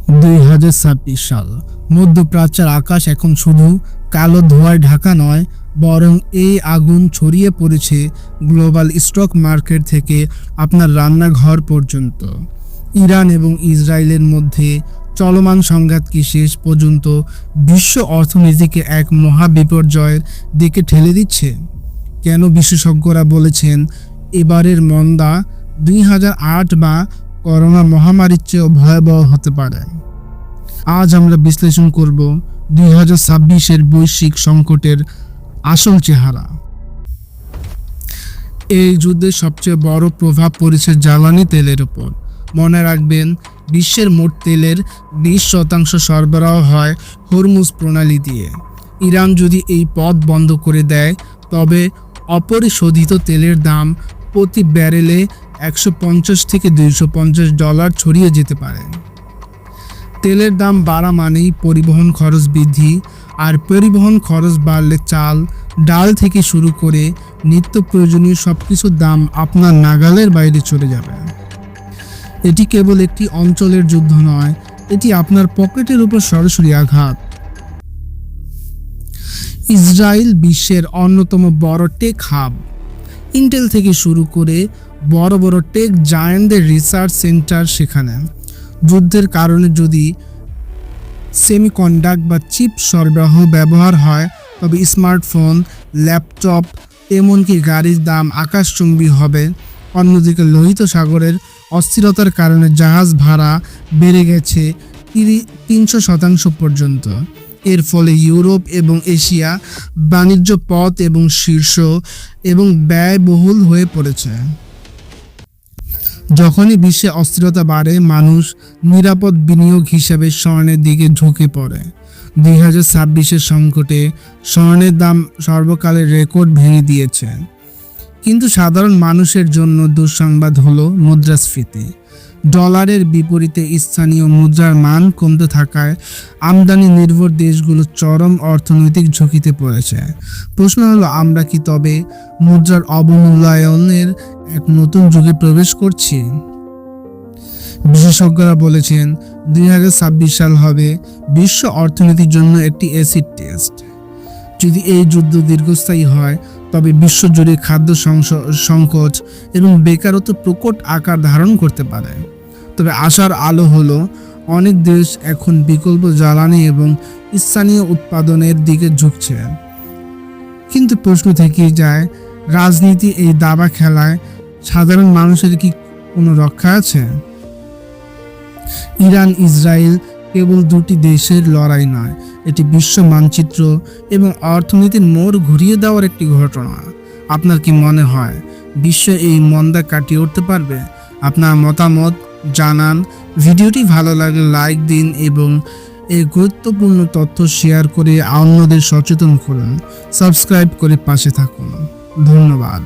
2026 সাল। মধ্যপ্রাচ্যের আকাশ এখন শুধু কালো ধোঁয়ায় ঢাকা নয়, বরং এই আগুন ছড়িয়ে পড়েছে গ্লোবাল স্টক মার্কেট থেকে আপনার রান্নাঘর পর্যন্ত। ইরান এবং ইসরায়েলের মধ্যে চলমান সংঘাত কি শেষ পর্যন্ত বিশ্ব অর্থনীতিকে এক মহা বিপর্যয়ের দিকে ঠেলে দিচ্ছে? কেন বিশেষজ্ঞরা বলেছেন এবারের মন্দা 2008 বা করোনা মহামারীর চেয়েও ভয়াবহ হতে পারে? আজ আমরা বিশ্লেষণ করব 2026-এর বৈশ্বিক সংকটের আসল চেহারা। এই যুদ্ধের সবচেয়ে বড় প্রভাব পড়েছে জ্বালানি তেলের উপর। মনে রাখবেন, বিশ্বের মোট তেলের 20% সরবরাহ হয় হরমুজ প্রণালী দিয়ে। ইরান যদি এই পথ বন্ধ করে দেয়, তবে অপরিশোধিত তেলের দাম প্রতি ব্যারেলে $150 থেকে $250 ছড়িয়ে যেতে পারে। তেলের দাম বাড়া মানেই পরিবহন খরচ বৃদ্ধি, আর পরিবহন খরচ বাড়লে চাল, ডাল থেকে শুরু করে নিত্য প্রয়োজনীয় সবকিছুর দাম আপনার নাগালের বাইরে চলে যাবে। এটি কেবল একটি অঞ্চলের যুদ্ধ নয়, এটি আপনার পকেটের উপর সরাসরি আঘাত। ইসরায়েল বিশ্বের অন্যতম বড় টেক হাব। ইন্টেল থেকে শুরু করে বড় বড় টেক জায়ান্টদের রিসার্চ সেন্টার সেখানে। যুদ্ধের কারণে যদি সেমিকন্ডাক্টর বা চিপ সরবরাহ ব্যবহার হয়, তবে স্মার্টফোন, ল্যাপটপ, এমনকি গাড়ির দাম আকাশচুম্বী হবে। অন্যদিকে লোহিত সাগরের অস্থিরতার কারণে জাহাজ ভাড়া বেড়ে গেছে 300% পর্যন্ত। এর ফলে ইউরোপ এবং এশিয়া বাণিজ্য পথ এবং শীর্ষ এবং ব্যয়বহুল হয়ে পড়েছে। যখনই বিশ্বে অস্থিরতা বাড়ে, মানুষ নিরাপদ বিনিয়োগ হিসেবে স্বর্ণের দিকে ঝুঁকে পড়ে। 2026-এর সংকটে স্বর্ণের দাম সর্বকালের রেকর্ড ভেঙে দিয়েছে। কিন্তু সাধারণ মানুষের জন্য দুঃসংবাদ হলো মুদ্রাস্ফীতি। ডলারের বিপরীতে স্থানীয় মুদ্রার মান কমতে থাকায় আমদানি নির্ভর দেশগুলো চরম অর্থনৈতিক ঝুঁকিতে পড়েছে। প্রশ্ন হলো, আমরা কি তবে মুদ্রার অবমূল্যায়নের এক নতুন যুগে প্রবেশ করছি? বিশেষজ্ঞরা বলেছেন 2026 সাল হবে বিশ্ব অর্থনীতির জন্য একটি অ্যাসিড টেস্ট। যদি এই যুদ্ধ দীর্ঘস্থায়ী হয়, তবে বিশ্বজুড়ে খাদ্য সংকট এবং বেকারত্ব প্রকট আকার ধারণ করতে পারে। তবে আশার আলো হলো, অনেক দেশ এখন বিকল্প জ্বালানি এবং স্থানীয় উৎপাদনের দিকে ঝুঁকছে। কিন্তু প্রশ্ন থেকেই যায়, রাজনীতি এই দাবা খেলায় সাধারণ মানুষের কি কোনো রক্ষা আছে? ইরান ইসরায়েল কেবল দুটি দেশের লড়াই নয়, এটি বিশ্ব মানচিত্র এবং অর্থনীতির মোড় ঘুরিয়ে দেওয়ার একটি ঘটনা। আপনার কি মনে হয় বিশ্ব এই মন্দা কাটিয়ে উঠতে পারবে? আপনার মতামত জানান। ভিডিওটি ভালো লাগলে লাইক দিন এবং এই গুরুত্বপূর্ণ তথ্য শেয়ার করে অন্যদের সচেতন করুন। সাবস্ক্রাইব করে পাশে থাকুন। ধন্যবাদ।